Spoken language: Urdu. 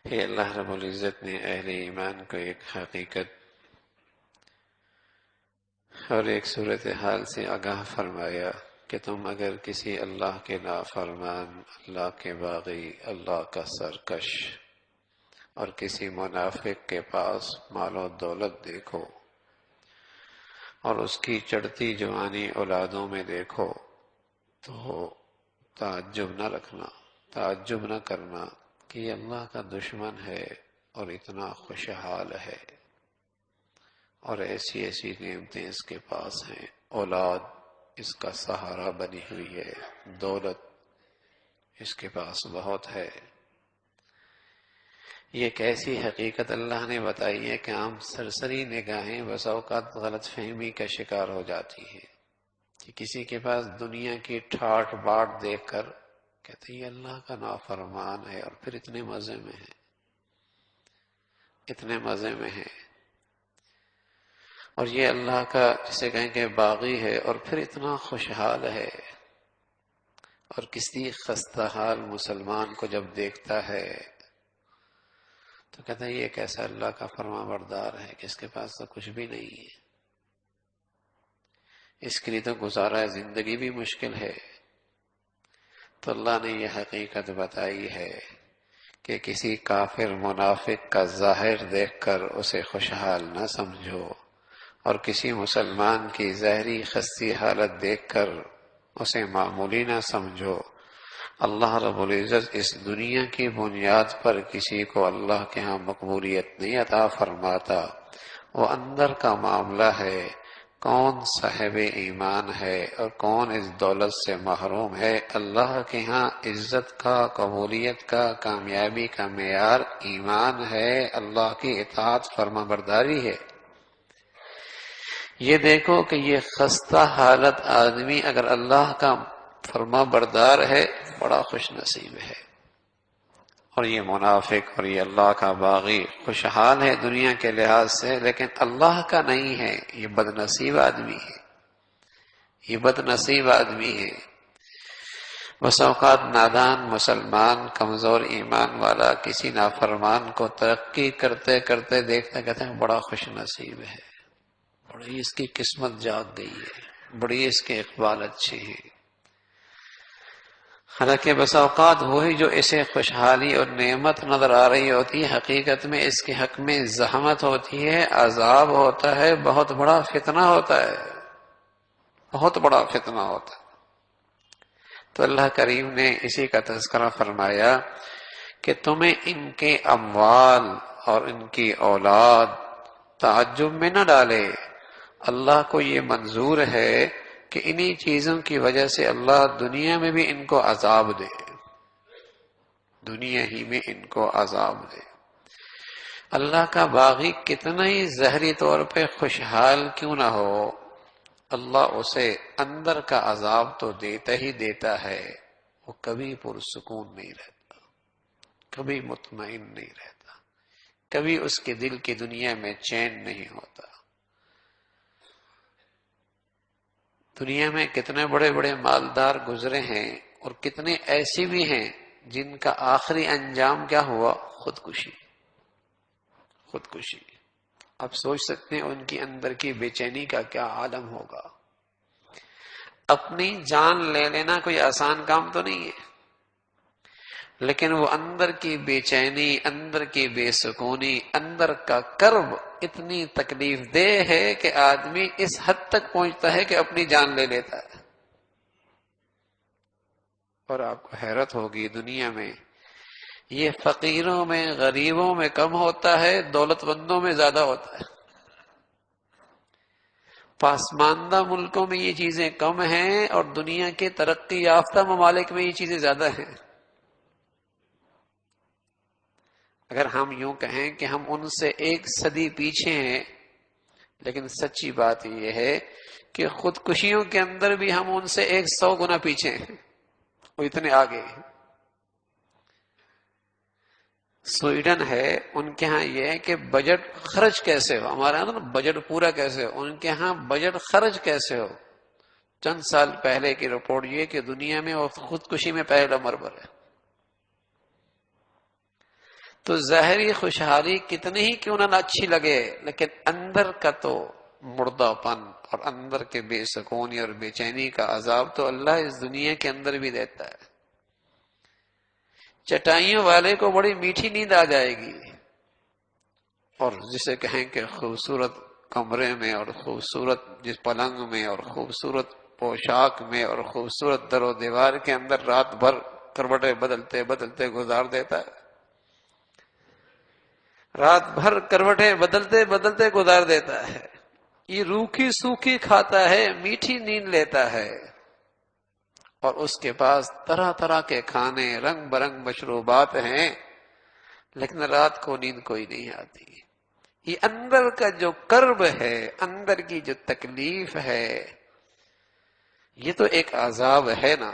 کہ اللہ رب العزت نے اہل ایمان کو ایک حقیقت اور ایک صورتحال سے آگاہ فرمایا کہ تم اگر کسی اللہ کے نافرمان، اللہ کے باغی، اللہ کا سرکش اور کسی منافق کے پاس مال و دولت دیکھو اور اس کی چڑھتی جوانی اولادوں میں دیکھو تو تعجب نہ رکھنا، تعجب نہ کرنا کہ یہ اللہ کا دشمن ہے اور اتنا خوشحال ہے، اور ایسی ایسی نعمتیں اس کے پاس ہیں، اولاد اس کا سہارا بنی ہوئی ہے، دولت اس کے پاس بہت ہے۔ یہ کیسی حقیقت اللہ نے بتائی ہے کہ عام سرسری نگاہیں بس اوقات غلط فہمی کا شکار ہو جاتی ہیں کہ کسی کے پاس دنیا کی ٹھاٹ باٹ دیکھ کر کہتے یہ اللہ کا نافرمان ہے اور پھر اتنے مزے میں ہے، اتنے مزے میں ہے، اور یہ اللہ کا جسے کہیں کہ باغی ہے اور پھر اتنا خوشحال ہے، اور کسی خستہ حال مسلمان کو جب دیکھتا ہے تو کہتا ہے یہ کیسا اللہ کا فرما بردار ہے کہ اس کے پاس تو کچھ بھی نہیں ہے، اس کے لیے تو گزارا زندگی بھی مشکل ہے۔ تو اللہ نے یہ حقیقت بتائی ہے کہ کسی کافر منافق کا ظاہر دیکھ کر اسے خوشحال نہ سمجھو، اور کسی مسلمان کی ظاہری خستی حالت دیکھ کر اسے معمولی نہ سمجھو۔ اللہ رب العزت اس دنیا کی بنیاد پر کسی کو اللہ کے ہاں مقبولیت نہیں عطا فرماتا، وہ اندر کا معاملہ ہے، کون صاحب ایمان ہے اور کون اس دولت سے محروم ہے۔ اللہ کے ہاں عزت کا، قبولیت کا، کامیابی کا معیار ایمان ہے، اللہ کی اطاعت فرما برداری ہے۔ یہ دیکھو کہ یہ خستہ حالت آدمی اگر اللہ کا فرما بردار ہے بڑا خوش نصیب ہے، اور یہ منافق اور یہ اللہ کا باغی خوشحال ہے دنیا کے لحاظ سے، لیکن اللہ کا نہیں ہے، یہ بد نصیب آدمی ہے، یہ بد نصیب آدمی ہے۔ بس اوقات نادان مسلمان، کمزور ایمان والا کسی نافرمان کو ترقی کرتے کرتے دیکھتے کہتے ہیں بڑا خوش نصیب ہے، بڑی اس کی قسمت جاگ گئی ہے، بڑی اس کے اقبال اچھے ہیں۔ حالانکہ بس اوقات وہی جو اسے خوشحالی اور نعمت نظر آ رہی ہوتی ہے حقیقت میں اس کے حق میں زحمت ہوتی ہے، عذاب ہوتا ہے، بہت بڑا فتنہ ہوتا ہے، بہت بڑا فتنہ ہوتا ہے۔ تو اللہ کریم نے اسی کا تذکرہ فرمایا کہ تمہیں ان کے اموال اور ان کی اولاد تعجب میں نہ ڈالے، اللہ کو یہ منظور ہے کہ انہی چیزوں کی وجہ سے اللہ دنیا میں بھی ان کو عذاب دے، دنیا ہی میں ان کو عذاب دے۔ اللہ کا باغی کتنا ہی ظاہری طور پہ خوشحال کیوں نہ ہو، اللہ اسے اندر کا عذاب تو دیتا ہی دیتا ہے، وہ کبھی پرسکون نہیں رہتا، کبھی مطمئن نہیں رہتا، کبھی اس کے دل کی دنیا میں چین نہیں ہوتا۔ دنیا میں کتنے بڑے بڑے مالدار گزرے ہیں اور کتنے ایسے بھی ہیں جن کا آخری انجام کیا ہوا؟ خودکشی، خودکشی۔ آپ سوچ سکتے ہیں ان کی اندر کی بے چینی کا کیا عالم ہوگا۔ اپنی جان لے لینا کوئی آسان کام تو نہیں ہے، لیکن وہ اندر کی بے چینی، اندر کی بے سکونی، اندر کا کرب اتنی تکلیف دہ ہے کہ آدمی اس حد تک پہنچتا ہے کہ اپنی جان لے لیتا ہے۔ اور آپ کو حیرت ہوگی دنیا میں یہ فقیروں میں، غریبوں میں کم ہوتا ہے، دولت مندوں میں زیادہ ہوتا ہے۔ پسماندہ ملکوں میں یہ چیزیں کم ہیں اور دنیا کے ترقی یافتہ ممالک میں یہ چیزیں زیادہ ہیں۔ اگر ہم یوں کہیں کہ ہم ان سے ایک صدی پیچھے ہیں، لیکن سچی بات یہ ہے کہ خودکشیوں کے اندر بھی ہم ان سے 100 گنا پیچھے ہیں، وہ اتنے آگے ہیں۔ سویڈن ہے، ان کے ہاں یہ ہے کہ بجٹ خرچ کیسے ہو، ہمارے یہاں نا بجٹ پورا کیسے ہو، ان کے ہاں بجٹ خرچ کیسے ہو۔ چند سال پہلے کی رپورٹ یہ کہ دنیا میں وہ خودکشی میں پہلا نمبر پر ہے۔ تو ظاہری خوشحالی کتنی ہی کیوں نہ اچھی لگے، لیکن اندر کا تو مردہ پن اور اندر کے بے سکونی اور بے چینی کا عذاب تو اللہ اس دنیا کے اندر بھی دیتا ہے۔ چٹائیوں والے کو بڑی میٹھی نیند آ جائے گی، اور جسے کہیں کہ خوبصورت کمرے میں اور خوبصورت جس پلنگ میں اور خوبصورت پوشاک میں اور خوبصورت در و دیوار کے اندر رات بھر کروٹیں بدلتے بدلتے گزار دیتا ہے، رات بھر کروٹیں بدلتے بدلتے گزار دیتا ہے، یہ روکھی سوکھی کھاتا ہے، میٹھی نیند لیتا ہے، اور اس کے پاس طرح طرح کے کھانے رنگ برنگ مشروبات ہیں، لیکن رات کو نیند کوئی نہیں آتی۔ یہ اندر کا جو کرب ہے، اندر کی جو تکلیف ہے، یہ تو ایک عذاب ہے نا۔